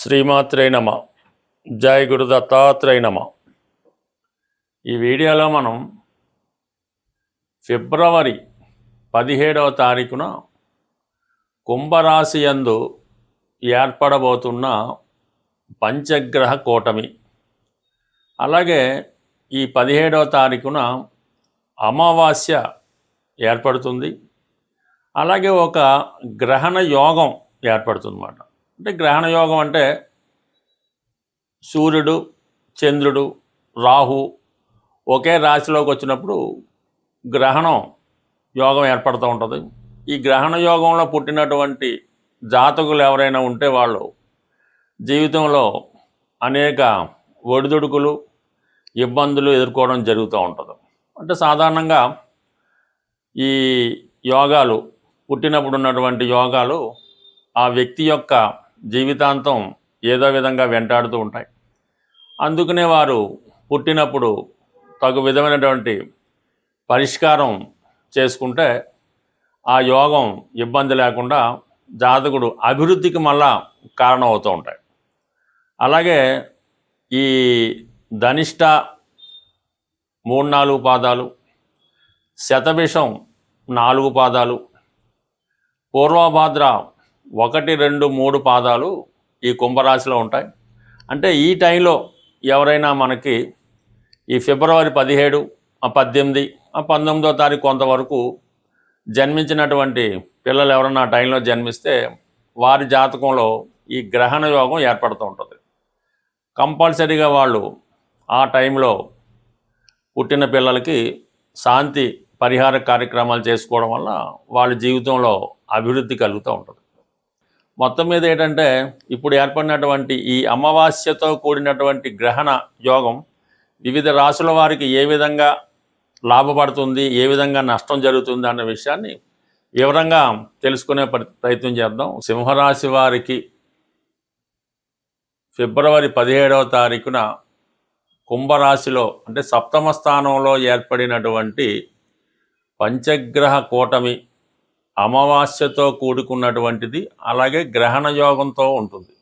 శ్రీమాత్రే నమ. జై గురు దత్తాత్రేయ నమ. ఈ వీడియోలో మనం ఫిబ్రవరి 17వ తారీఖున కుంభరాశి యందు ఏర్పడబోతున్న పంచగ్రహ కూటమి, అలాగే ఈ 17వ తారీఖున అమావాస్య ఏర్పడుతుంది. అలాగే ఒక గ్రహణ యోగం ఏర్పడుతుంది అన్నమాట. అంటే గ్రహణ యోగం అంటే సూర్యుడు, చంద్రుడు, రాహు ఒకే రాశిలోకి వచ్చినప్పుడు గ్రహణం యోగం ఏర్పడుతూ ఉంటుంది. ఈ గ్రహణ యోగంలో పుట్టినటువంటి జాతకులు ఎవరైనా ఉంటే వాళ్ళు జీవితంలో అనేక ఒడిదుడుకులు, ఇబ్బందులు ఎదుర్కోవడం జరుగుతూ ఉంటుంది. అంటే సాధారణంగా ఈ యోగాలు పుట్టినప్పుడు ఉన్నటువంటి యోగాలు ఆ వ్యక్తి యొక్క జీవితాంతం ఏదో విధంగా వెంటాడుతూ ఉంటాయి. అందుకనే వారు పుట్టినప్పుడు తగు విధమైనటువంటి పరిష్కారం చేసుకుంటే ఆ యోగం ఇబ్బంది లేకుండా జాతకుడు అభివృద్ధికి మళ్ళా కారణం అవుతూ ఉంటాయి. అలాగే ఈ ధనిష్ట 3-4 పాదాలు, శతభిషం 4 పాదాలు, పూర్వభాద్ర 1, 2, 3 పాదాలు ఈ కుంభరాశిలో ఉంటాయి. అంటే ఈ టైంలో ఎవరైనా మనకి ఈ ఫిబ్రవరి 17, 18, 19వ తారీఖు కొంతవరకు జన్మించినటువంటి పిల్లలు ఎవరైనా ఆ టైంలో జన్మిస్తే వారి జాతకంలో ఈ గ్రహణ యోగం ఏర్పడుతూ ఉంటుంది. కంపల్సరీగా వాళ్ళు ఆ టైంలో పుట్టిన పిల్లలకి శాంతి పరిహార కార్యక్రమాలు చేసుకోవడం వల్ల వాళ్ళ జీవితంలో అభివృద్ధి కలుగుతూ ఉంటుంది. మొత్తం మీద ఏంటంటే ఇప్పుడు ఏర్పడినటువంటి ఈ అమావాస్యతో కూడినటువంటి గ్రహణ యోగం వివిధ రాశుల వారికి ఏ విధంగా లాభపడుతుంది, ఏ విధంగా నష్టం జరుగుతుంది అన్న విషయాన్ని వివరంగా తెలుసుకునే ప్రయత్నం చేద్దాం. సింహరాశి వారికి ఫిబ్రవరి 17వ తారీఖున కుంభరాశిలో అంటే సప్తమ స్థానంలో ఏర్పడినటువంటి పంచగ్రహ కూటమి అమావాస్యతో కూడుకున్నటువంటిది, అలాగే గ్రహణ యోగంతో ఉంటుంది.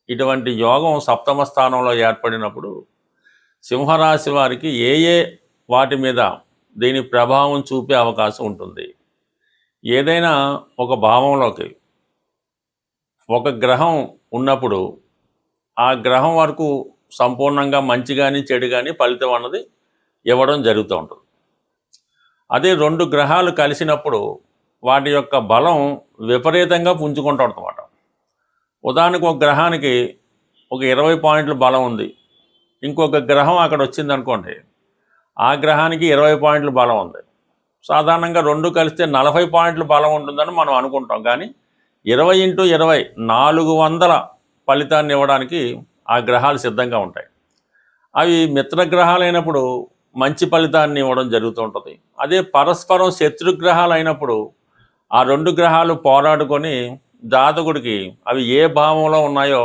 ఇటువంటి యోగం సప్తమ స్థానంలో ఏర్పడినప్పుడు సింహరాశి వారికి ఏ వాటి మీద దీని ప్రభావం చూపే అవకాశం ఉంటుంది. ఏదైనా ఒక భావంలోకి ఒక గ్రహం ఉన్నప్పుడు ఆ గ్రహం వరకు సంపూర్ణంగా మంచి కానీ చెడు కానీ ఫలితం అన్నది ఇవ్వడం జరుగుతూ ఉంటుంది. అదే 2 గ్రహాలు కలిసినప్పుడు వాటి యొక్క బలం విపరీతంగా పుంజుకుంటూ ఉంటుందన్నమాట. ఉదాహరణకు ఒక గ్రహానికి ఒక 20 పాయింట్ల బలం ఉంది, ఇంకొక గ్రహం అక్కడ వచ్చిందనుకోండి, ఆ గ్రహానికి 20 పాయింట్ల బలం ఉంది. సాధారణంగా 2 కలిస్తే 40 పాయింట్ల బలం ఉంటుందని మనం అనుకుంటాం. కానీ 20x20 400 ఫలితాన్ని ఇవ్వడానికి ఆ గ్రహాలు సిద్ధంగా ఉంటాయి. అవి మిత్రగ్రహాలు అయినప్పుడు మంచి ఫలితాన్ని ఇవ్వడం జరుగుతూ ఉంటుంది. అదే పరస్పరం శత్రుగ్రహాలు అయినప్పుడు ఆ 2 గ్రహాలు పోరాడుకొని జాతకుడికి అవి ఏ భావంలో ఉన్నాయో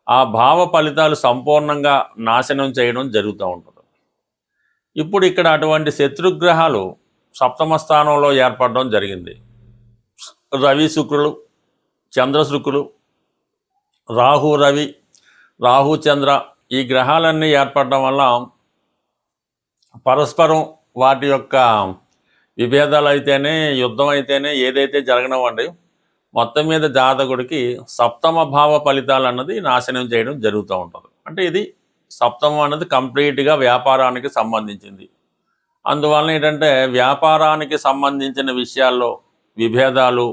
ఆ భావ ఫలితాలు సంపూర్ణంగా నాశనం చేయడం జరుగుతూ ఉంటుంది. ఇప్పుడు ఇక్కడ అటువంటి శత్రుగ్రహాలు సప్తమ స్థానంలో ఏర్పడడం జరిగింది. రవి శుక్రులు, చంద్ర శుక్రులు, రాహు రవి, రాహు చంద్ర ఈ గ్రహాలన్నీ ఏర్పడడం వల్ల పరస్పరం వాటి యొక్క విభేదాలు అయితేనే, యుద్ధం అయితేనే, ఏదైతే జరగనివ్వండి, మొత్తం మీద జాతకుడికి సప్తమ భావ ఫలితాలు అన్నది నాశనం చేయడం జరుగుతూ ఉంటుంది. అంటే ఇది సప్తమం అన్నది కంప్లీట్గా వ్యాపారానికి సంబంధించింది. అందువలన ఏంటంటే వ్యాపారానికి సంబంధించిన విషయాల్లో విభేదాలు,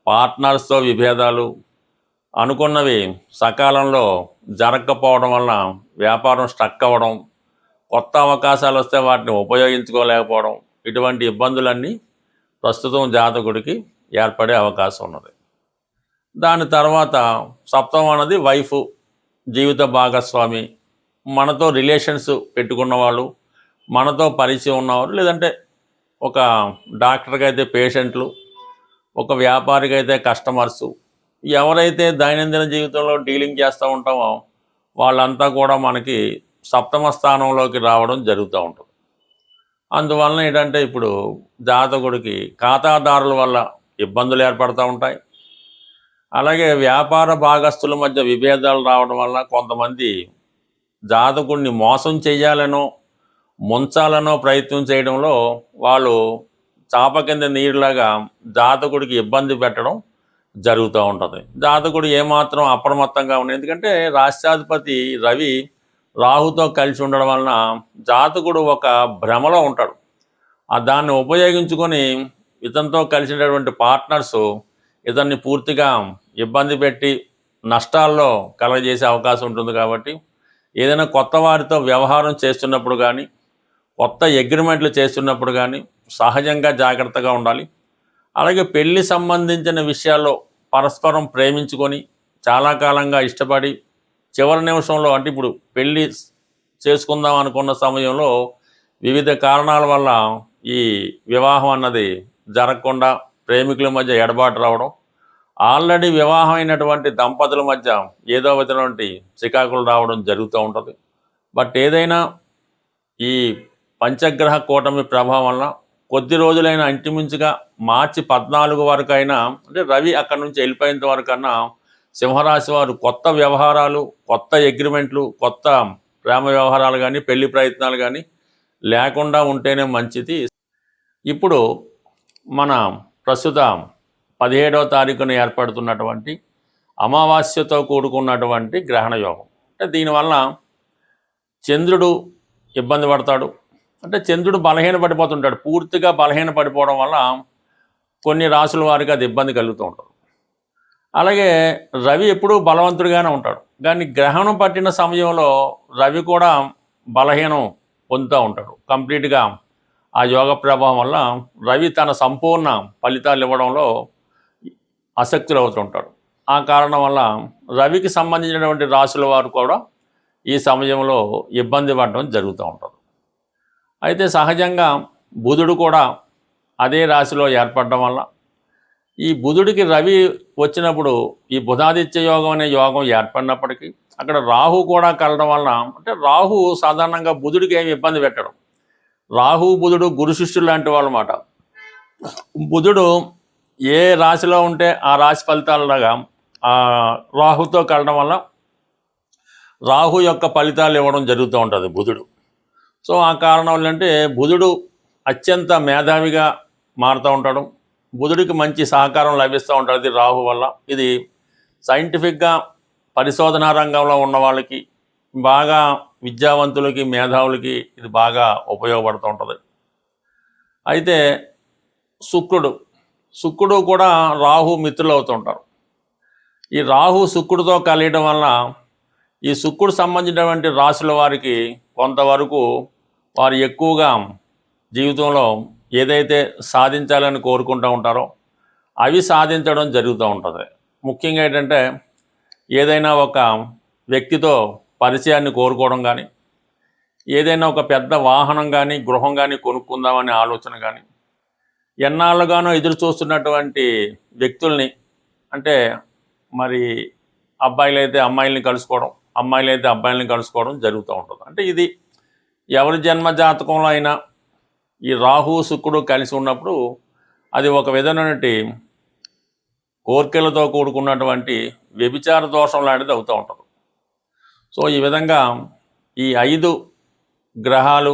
పార్ట్నర్స్తో విభేదాలు, అనుకున్నవి సకాలంలో జరగకపోవడం వల్ల వ్యాపారం స్టక్ అవ్వడం, కొత్త అవకాశాలు వస్తే వాటిని ఉపయోగించుకోలేకపోవడం, ఇటువంటి ఇబ్బందులన్నీ ప్రస్తుతం జాతకుడికి ఏర్పడే అవకాశం ఉన్నది. దాని తర్వాత సప్తమం అన్నది వైఫ్, జీవిత భాగస్వామి, మనతో రిలేషన్స్ పెట్టుకున్న వాళ్ళు, మనతో పరిచయం ఉన్నవారు, లేదంటే ఒక డాక్టర్కి అయితే పేషెంట్లు, ఒక వ్యాపారికి అయితే కస్టమర్సు, ఎవరైతే దైనందిన జీవితంలో డీలింగ్ చేస్తూ ఉంటామో వాళ్ళంతా కూడా మనకి సప్తమ స్థానంలోకి రావడం జరుగుతూ ఉంటుంది. అందువలన ఏంటంటే ఇప్పుడు జాతకుడికి ఖాతాదారుల వల్ల ఇబ్బందులు ఏర్పడుతూ ఉంటాయి. అలాగే వ్యాపార భాగస్తుల మధ్య విభేదాలు రావడం వల్ల కొంతమంది జాతకుడిని మోసం చేయాలనో ముంచాలనో ప్రయత్నం చేయడంలో వాళ్ళు చాప కింద నీరులాగా జాతకుడికి ఇబ్బంది పెట్టడం జరుగుతూ ఉంటుంది. జాతకుడు ఏమాత్రం అప్రమత్తంగా ఉంది, ఎందుకంటే రాష్ట్రాధిపతి రవి రాహుతో కలిసి ఉండడం వలన జాతకుడు ఒక భ్రమలో ఉంటాడు. దాన్ని ఉపయోగించుకొని ఇతనితో కలిసినటువంటి పార్ట్నర్స్ ఇతన్ని పూర్తిగా ఇబ్బంది పెట్టి నష్టాల్లో కలగజేసే అవకాశం ఉంటుంది. కాబట్టి ఏదైనా కొత్త వారితో వ్యవహారం చేస్తున్నప్పుడు కానీ, కొత్త అగ్రిమెంట్లు చేస్తున్నప్పుడు కానీ సహజంగా జాగ్రత్తగా ఉండాలి. అలాగే పెళ్లి సంబంధించిన విషయాల్లో పరస్పరం ప్రేమించుకొని చాలా కాలంగా ఇష్టపడి చివరి నిమిషంలో, అంటే ఇప్పుడు పెళ్ళి చేసుకుందాం అనుకున్న సమయంలో వివిధ కారణాల వల్ల ఈ వివాహం అన్నది జరగకుండా ప్రేమికుల మధ్య ఎడబాటు రావడం, ఆల్రెడీ వివాహం అయినటువంటి దంపతుల మధ్య ఏదో విధమైనటువంటి చికాకులు రావడం జరుగుతూ ఉంటుంది. బట్ ఏదైనా ఈ పంచగ్రహ కూటమి ప్రభావం వల్ల కొద్ది రోజులైనా ఇంచుమించుగా మార్చి 14 వరకు అయినా, అంటే రవి అక్కడి నుంచి వెళ్ళిపోయేంత వరకన్నా సింహరాశి వారు కొత్త వ్యవహారాలు, కొత్త అగ్రిమెంట్లు, కొత్త ప్రేమ వ్యవహారాలు కానీ, పెళ్లి ప్రయత్నాలు కానీ లేకుండా ఉంటేనే మంచిది. ఇప్పుడు మన ప్రస్తుత 17వ తారీఖున ఏర్పడుతున్నటువంటి అమావాస్యతో కూడుకున్నటువంటి గ్రహణ యోగం, అంటే దీనివల్ల చంద్రుడు ఇబ్బంది పడతాడు. అంటే చంద్రుడు బలహీన పడిపోతుంటాడు. పూర్తిగా బలహీన పడిపోవడం వల్ల కొన్ని రాసుల వారికి అది ఇబ్బంది కలుగుతూ ఉంటుంది. అలాగే రవి ఎప్పుడూ బలవంతుడిగానే ఉంటాడు, కానీ గ్రహణం పట్టిన సమయంలో రవి కూడా బలహీనం పొందుతూ ఉంటాడు. కంప్లీట్గా ఆ యోగ ప్రభావం వల్ల రవి తన సంపూర్ణ ఫలితాలు ఇవ్వడంలో ఆసక్తులు అవుతుంటాడు. ఆ కారణం వల్ల రవికి సంబంధించినటువంటి రాశుల వారు కూడా ఈ సమయంలో ఇబ్బంది పడడం జరుగుతూ ఉంటుంది. అయితే సహజంగా బుధుడు కూడా అదే రాశిలో ఏర్పడడం వల్ల ఈ బుధుడికి రవి వచ్చినప్పుడు ఈ బుధాదిత్య యోగం అనే యోగం ఏర్పడినప్పటికీ అక్కడ రాహు కూడా కలడం వలన, అంటే రాహు సాధారణంగా బుధుడికి ఏమి ఇబ్బంది పెట్టడం. రాహు బుధుడు గురు శిష్యులు లాంటి వాళ్ళు అన్నమాట. బుధుడు ఏ రాశిలో ఉంటే ఆ రాశి ఫలితాలలాగా రాహుతో కలడం వల్ల రాహు యొక్క ఫలితాలు ఇవ్వడం జరుగుతూ ఉంటుంది బుధుడు. సో ఆ కారణం ఏంటంటే బుధుడు అత్యంత మేధావిగా మారుతూ ఉంటాడు. బుధుడికి మంచి సహకారం లభిస్తూ ఉంటుంది రాహు వల్ల. ఇది సైంటిఫిక్గా పరిశోధనా రంగంలో ఉన్న వాళ్ళకి, బాగా విద్యావంతులకి, మేధావులకి ఇది బాగా ఉపయోగపడుతూ ఉంటుంది. అయితే శుక్రుడు కూడా రాహు మిత్రులు అవుతూ ఉంటారు. ఈ రాహు శుక్రుడితో కలియడం వల్ల ఈ శుక్రుడు సంబంధించినటువంటి రాశుల వారికి కొంతవరకు వారు ఎక్కువగా జీవితంలో ఏదైతే సాధించాలని కోరుకుంటూ ఉంటారో అవి సాధించడం జరుగుతూ ఉంటుంది. ముఖ్యంగా ఏంటంటే ఏదైనా ఒక వ్యక్తితో పరిచయాన్ని కోరుకోవడం కానీ, ఏదైనా ఒక పెద్ద వాహనం కానీ, గృహం కానీ కొనుక్కుందామనే ఆలోచన కానీ, ఎన్నాళ్ళుగానో ఎదురు చూస్తున్నటువంటి వ్యక్తుల్ని, అంటే మరి అబ్బాయిలైతే అమ్మాయిల్ని కలుసుకోవడం, అమ్మాయిలైతే అబ్బాయిల్ని కలుసుకోవడం జరుగుతూ ఉంటుంది. అంటే ఇది ఎవరి జన్మ జాతకంలో అయినా ఈ రాహు శుక్రుడు కలిసి ఉన్నప్పుడు అది ఒక విధమైనటువంటి కోర్కెలతో కూడుకున్నటువంటి వ్యభిచార దోషం లాంటిది అవుతూ ఉంటుంది. సో ఈ విధంగా ఈ 5 గ్రహాలు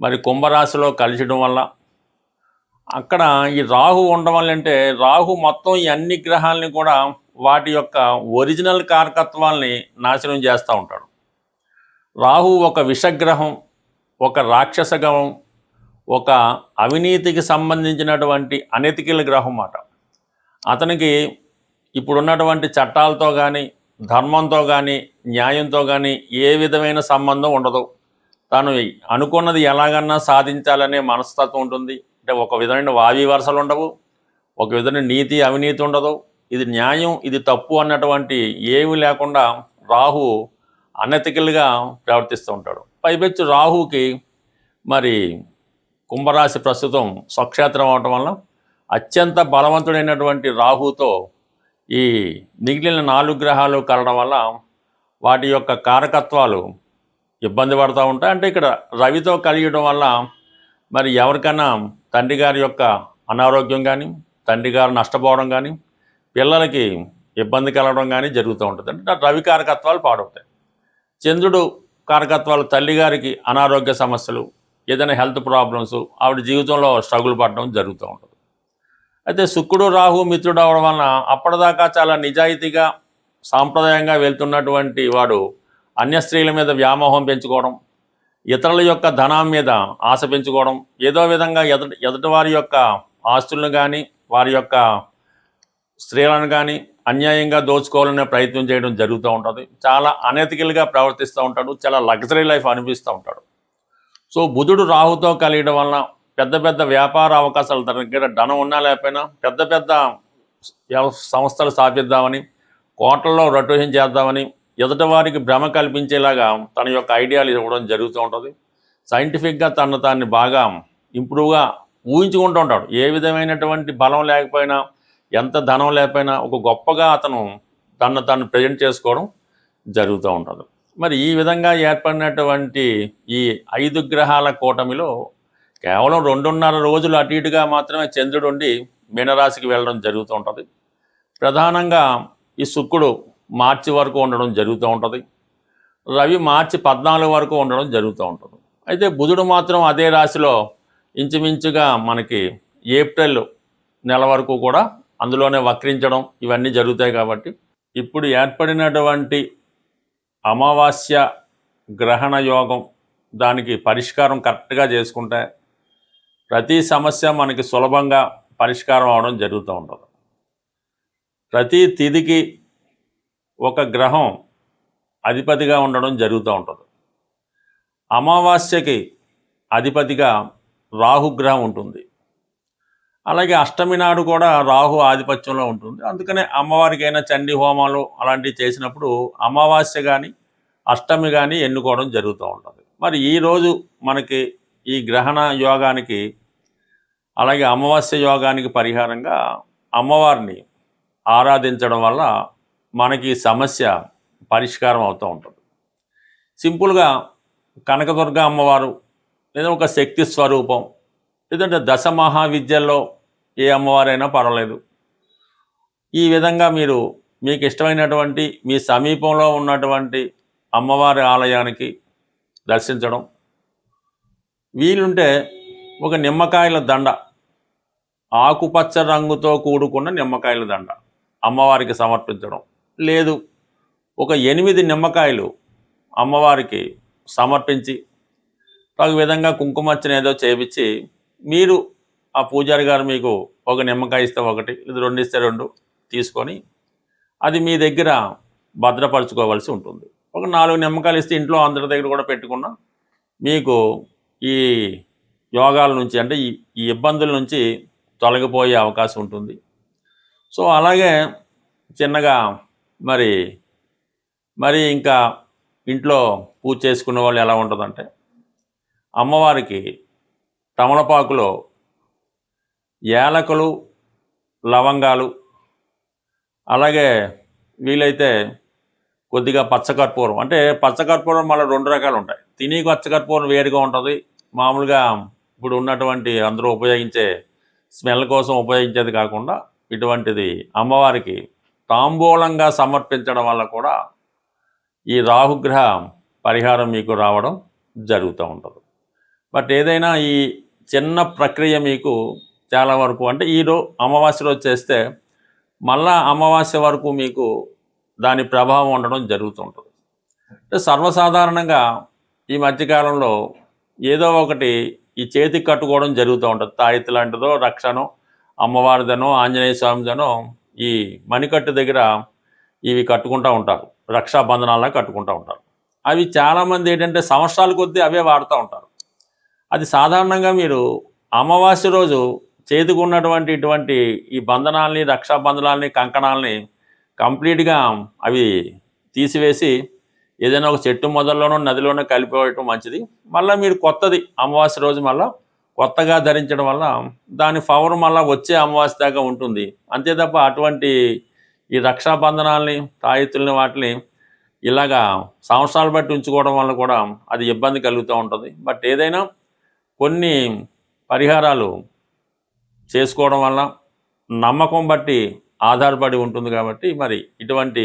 మరి కుంభరాశిలో కలిసడం వల్ల అక్కడ ఈ రాహు ఉండడం వల్ల, అంటే రాహు మొత్తం ఈ అన్ని గ్రహాలని కూడా వాటి యొక్క ఒరిజినల్ కారకత్వాల్ని నాశనం చేస్తూ ఉంటాడు. రాహు ఒక విషగ్రహం, ఒక రాక్షస గ్రహం, ఒక అవినీతికి సంబంధించినటువంటి అనెతికల్ గ్రహం మాట. అతనికి ఇప్పుడున్నటువంటి చట్టాలతో కానీ, ధర్మంతో కానీ, న్యాయంతో కానీ ఏ విధమైన సంబంధం ఉండదు. తాను అనుకున్నది ఎలాగన్నా సాధించాలనే మనస్తత్వం ఉంటుంది. అంటే ఒక విధమైన వావి వరసలు ఉండవు, ఒక విధమైన నీతి అవినీతి ఉండదు, ఇది న్యాయం ఇది తప్పు అన్నటువంటి ఏమీ లేకుండా రాహు అనెతికల్గా ప్రవర్తిస్తూ ఉంటాడు. పైపెచ్చు రాహుకి మరి కుంభరాశి ప్రస్తుతం స్వక్షేత్రం అవటం వల్ల అత్యంత బలవంతుడైనటువంటి రాహుతో ఈ మిగిలిన 4 గ్రహాలు కలడం వల్ల వాటి యొక్క కారకత్వాలు ఇబ్బంది పడుతూ ఉంటాయి. అంటే ఇక్కడ రవితో కలియడం వల్ల మరి ఎవరికైనా తండ్రి గారి యొక్క అనారోగ్యం కానీ, తండ్రి గారు నష్టపోవడం కానీ, పిల్లలకి ఇబ్బంది కలగడం కానీ జరుగుతూ ఉంటుంది. అంటే రవి కారకత్వాలు పాడవుతాయి. చంద్రుడు కారకత్వాలు తల్లిగారికి అనారోగ్య సమస్యలు, ఏదైనా హెల్త్ ప్రాబ్లమ్స్, ఆవిడ జీవితంలో స్ట్రగుల్ పడడం జరుగుతూ ఉంటుంది. అయితే శుక్రుడు రాహు మిత్రుడు అవడం వలన అప్పటిదాకా చాలా నిజాయితీగా సాంప్రదాయంగా వెళ్తున్నటువంటి వాడు అన్య స్త్రీల మీద వ్యామోహం పెంచుకోవడం, ఇతరుల యొక్క ధనం మీద ఆశ పెంచుకోవడం, ఏదో విధంగా ఎదుటి వారి యొక్క ఆస్తులను కానీ వారి యొక్క స్త్రీలను కానీ అన్యాయంగా దోచుకోవాలనే ప్రయత్నం చేయడం జరుగుతూ ఉంటుంది. చాలా అనెథికల్గా ప్రవర్తిస్తూ ఉంటాడు. చాలా లగ్జరీ లైఫ్ అనిపిస్తూ ఉంటాడు. సో బుధుడు రాహుతో కలియడం వలన పెద్ద పెద్ద వ్యాపార అవకాశాల దగ్గర ధనం ఉన్నా లేకపోయినా పెద్ద పెద్ద సంస్థలు స్థాపిద్దామని, కోట్లలో రొటేషన్ చేద్దామని ఎదుటి వారికి భ్రమ కల్పించేలాగా తన యొక్క ఐడియాలు ఇవ్వడం జరుగుతూ ఉంటుంది. సైంటిఫిక్గా తాన్ని బాగా ఇంప్రూవ్గా ఊహించుకుంటూ ఉంటాడు. ఏ విధమైనటువంటి బలం లేకపోయినా, ఎంత ధనం లేకపోయినా ఒక గొప్పగా అతను తను ప్రజెంట్ చేసుకోవడం జరుగుతూ ఉంటుంది. మరి ఈ విధంగా ఏర్పడినటువంటి ఈ 5 గ్రహాల కూటమిలో కేవలం 2.5 రోజులు అటు ఇటుగా మాత్రమే చంద్రుడు ఉండి మీనరాశికి వెళ్ళడం జరుగుతూ ఉంటుంది. ప్రధానంగా ఈ శుక్రుడు మార్చి వరకు ఉండడం జరుగుతూ ఉంటుంది. రవి మార్చి 14 వరకు ఉండడం జరుగుతూ ఉంటుంది. అయితే బుధుడు మాత్రం అదే రాశిలో ఇంచుమించుగా మనకి ఏప్రిల్ నెల వరకు కూడా అందులోనే వక్రించడం ఇవన్నీ జరుగుతాయి. కాబట్టి ఇప్పుడు ఏర్పడినటువంటి అమావాస్య గ్రహణ యోగం, దానికి పరిష్కారం కరెక్ట్గా చేసుకుంటే ప్రతి సమస్య మనకి సులభంగా పరిష్కారం అవడం జరుగుతూ ఉంటుంది. ప్రతి తిథికి ఒక గ్రహం అధిపతిగా ఉండడం జరుగుతూ ఉంటుంది. అమావాస్యకి అధిపతిగా రాహుగ్రహం ఉంటుంది. అలాగే అష్టమి నాడు కూడా రాహు ఆధిపత్యంలో ఉంటుంది. అందుకనే అమ్మవారికైనా చండీ హోమాలు అలాంటివి చేసినప్పుడు అమావాస్య కానీ అష్టమి కానీ ఎన్నుకోవడం జరుగుతూ ఉంటుంది. మరి ఈరోజు మనకి ఈ గ్రహణ యోగానికి అలాగే అమావాస్య యోగానికి పరిహారంగా అమ్మవారిని ఆరాధించడం వల్ల మనకి సమస్య పరిష్కారం అవుతూ ఉంటుంది. సింపుల్గా కనకదుర్గ అమ్మవారు లేదా ఒక శక్తి స్వరూపం, లేదంటే దశ మహావిద్యల్లో ఏ అమ్మవారైనా పర్వాలేదు. ఈ విధంగా మీకు ఇష్టమైనటువంటి మీ సమీపంలో ఉన్నటువంటి అమ్మవారి ఆలయానికి దర్శించడం, వీలుంటే ఒక నిమ్మకాయల దండ, ఆకుపచ్చ రంగుతో కూడుకున్న నిమ్మకాయల దండ అమ్మవారికి సమర్పించడం, లేదు ఒక 8 నిమ్మకాయలు అమ్మవారికి సమర్పించి ఒక విధంగా కుంకుమర్చన ఏదో చేపించి మీరు ఆ పూజారి గారు మీకు ఒక నిమ్మకాయ ఇస్తే ఒకటి, ఇది 2 ఇస్తే 2 తీసుకొని అది మీ దగ్గర భద్రపరచుకోవాల్సి ఉంటుంది. ఒక 4 నిమ్మకాయలు ఇస్తే ఇంట్లో అందరి దగ్గర కూడా పెట్టుకున్నా మీకు ఈ యోగాల నుంచి అంటే ఈ ఇబ్బందుల నుంచి తొలగిపోయే అవకాశం ఉంటుంది. సో అలాగే చిన్నగా మరి ఇంకా ఇంట్లో పూజ చేసుకునే వాళ్ళు ఎలా ఉంటుందంటే, అమ్మవారికి తమలపాకులో యాలకులు, లవంగాలు, అలాగే వీలైతే కొద్దిగా పచ్చకర్పూరం, అంటే పచ్చకర్పూరం మళ్ళీ 2 రకాలు ఉంటాయి. తిని పచ్చకర్పూరం వేరుగా ఉంటుంది, మామూలుగా ఇప్పుడు ఉన్నటువంటి అందరూ ఉపయోగించే స్మెల్ కోసం ఉపయోగించేది కాకుండా ఇటువంటిది అమ్మవారికి తాంబూలంగా సమర్పించడం వల్ల కూడా ఈ రాహుగ్రహ పరిహారం మీకు రావడం జరుగుతూ ఉంటుంది. బట్ ఏదైనా ఈ చిన్న ప్రక్రియ మీకు చాలా వరకు అంటే అమావాస్య రోజు చేస్తే మళ్ళా అమావాస్య వరకు మీకు దాని ప్రభావం ఉండడం జరుగుతుంటుంది. అంటే సర్వసాధారణంగా ఈ మధ్యకాలంలో ఏదో ఒకటి ఈ చేతికి కట్టుకోవడం జరుగుతూ ఉంటుంది. తాయెత్తు లాంటిదో, రక్షనో, అమ్మవారిదనో, ఆంజనేయ స్వామిదనో ఈ మణికట్టు దగ్గర ఇవి కట్టుకుంటూ ఉంటారు, రక్షాబంధనాల్లో కట్టుకుంటూ ఉంటారు. అవి చాలామంది ఏంటంటే సంవత్సరాల కొద్దీ అవే వాడుతూ ఉంటారు. అది సాధారణంగా మీరు అమావాస్య రోజు చేతికి ఉన్నటువంటి ఇటువంటి ఈ బంధనాల్ని, రక్షాబంధనాల్ని, కంకణాలని కంప్లీట్గా అవి తీసివేసి ఏదైనా ఒక చెట్టు మొదల్లోనో నదిలోనో కలిపివేయటం మంచిది. మళ్ళీ మీరు కొత్తది అమావాస్య రోజు మళ్ళీ కొత్తగా ధరించడం వల్ల దాని పవర్ మళ్ళీ వచ్చే అమావాస్య దాకా ఉంటుంది. అంతే తప్ప అటువంటి ఈ రక్షాబంధనాల్ని, తాయెత్తుల్ని వాటిని ఇలాగా సంవత్సరాలు బట్టి ఉంచుకోవడం వల్ల కూడా అది ఇబ్బంది కలుగుతూ ఉంటుంది. బట్ ఏదైనా కొన్ని పరిహారాలు చేసుకోవడం వల్ల నమ్మకం బట్టి ఆధారపడి ఉంటుంది కాబట్టి మరి ఇటువంటి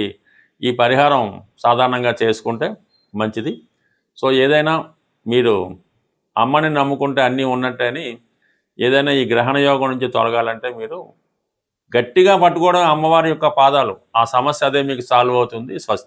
ఈ పరిహారం సాధారణంగా చేసుకుంటే మంచిది. సో ఏదైనా మీరు అమ్మని నమ్ముకుంటే అన్నీ ఉన్నట్టని ఏదైనా ఈ గ్రహణ యోగం నుంచి తొలగాలంటే మీరు గట్టిగా పట్టుకోవడం అమ్మవారి యొక్క పాదాలు, ఆ సమస్య అదే మీకు సాల్వ్ అవుతుంది. స్వస్తి.